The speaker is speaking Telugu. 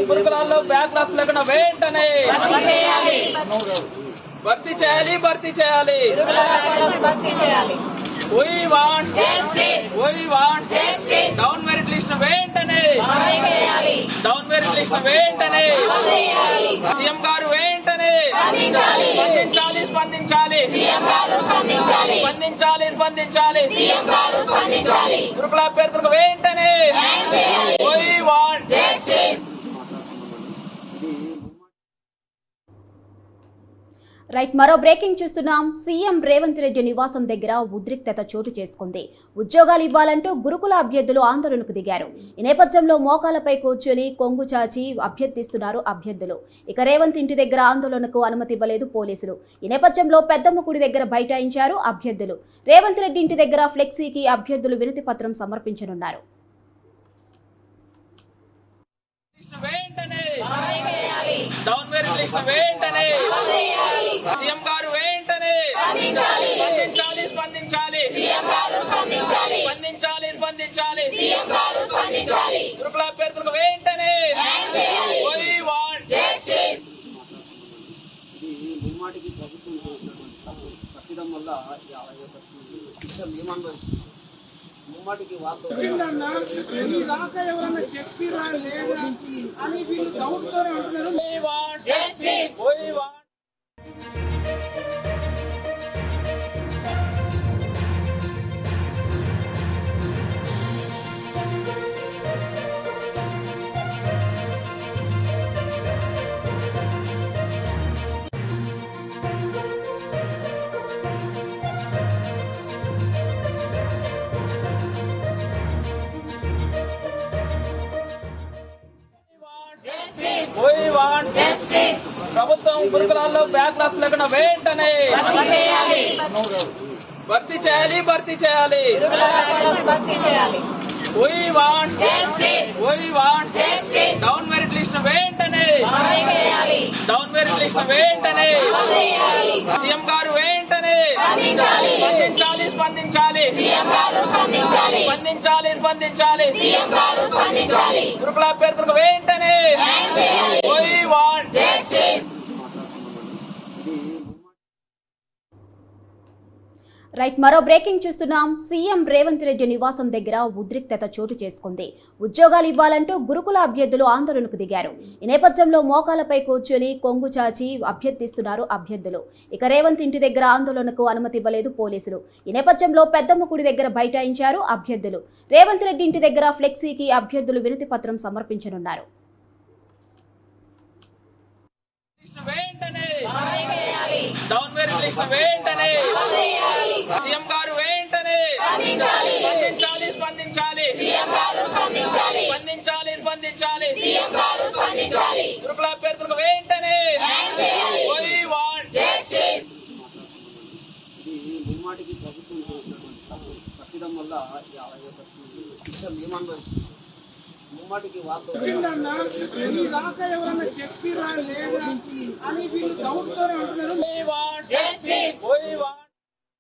గురుకులాల్లో బ్యాక్లాగ్స్ లేకుండా వెంటనే భర్తీ చేయాలి. We want down merit list వెంటనే సీఎం గారు వెంటనే స్పందించాలి గురుకుల అభ్యర్థులకు వెంటనే We want రైట్, మరో బ్రేకింగ్ చూస్తున్నాం. సీఎం రేవంత్ రెడ్డి నివాసం దగ్గర ఉద్రిక్తత చోటు చేసుకుంది. ఉద్యోగాలు ఇవ్వాలంటూ గురుకుల అభ్యర్థులు ఆందోళనకు దిగారు. ఈ నేపథ్యంలో మోకాలపై కూర్చొని కొంగు చాచి అభ్యర్థిస్తున్నారు అభ్యర్థులు. ఇక రేవంత్ ఇంటి దగ్గర ఆందోళనకు అనుమతి ఇవ్వలేదు పోలీసులు. ఈ నేపథ్యంలో పెద్దమ్మ గుడి దగ్గర బైఠాయించారు అభ్యర్థులు. రేవంత్ రెడ్డి ఇంటి దగ్గర ఫ్లెక్సీకి అభ్యర్థులు వినతి పత్రం సమర్పించనున్నారు. సీఎం గారు వెంటనే స్పందించాలి గురుకుల అభ్యర్థులకు వెంటనే We want ముమ్మాటికి ప్రభుత్వం తప్పిదం వల్ల ముమ్మాటికి ఎవరన్నా చెప్పిరా లేదా అని వీళ్ళు డౌట్ తో అంటున్నారు. ప్రభుత్వం గురుకులాల్లో బ్యాక్లాగ్స్ లేకుండా వెంటనే భర్తీ చేయాలి. We want down merit list వెంటనే సీఎం గారు వెంటనే స్పందించాలి గురుకుల అభ్యర్థులకు వెంటనే We want రైట్, మరో బ్రేకింగ్ చూస్తున్నాం. సీఎం రేవంత్ రెడ్డి నివాసం దగ్గర ఉద్రిక్తత చోటు చేసుకుంది. ఉద్యోగాలు ఇవ్వాలంటూ గురుకుల అభ్యర్థులు ఆందోళనకు దిగారు. ఈ నేపథ్యంలో మోకాలపై కూర్చొని కొంగు చాచి అభ్యర్థిస్తున్నారు అభ్యర్థులు. ఇక రేవంత్ ఇంటి దగ్గర ఆందోళనకు అనుమతి ఇవ్వలేదు పోలీసులు. ఈ నేపథ్యంలో పెద్దమ్మ గుడి దగ్గర బైఠాయించారు అభ్యర్థులు. రేవంత్ రెడ్డి ఇంటి దగ్గర ఫ్లెక్సీకి అభ్యర్థులు వినతి పత్రం సమర్పించనున్నారు. సీఎం గారు వెంటనే స్పందించాలి గురుకుల అభ్యర్థులకు వెంటనే We want ముమ్మాటికి ప్రభుత్వం తప్పిదం వల్ల ముమ్మాటికి ఎవరన్నా చెప్పిరా లేదా అని వీళ్ళు డౌట్ తో అంటున్నారు.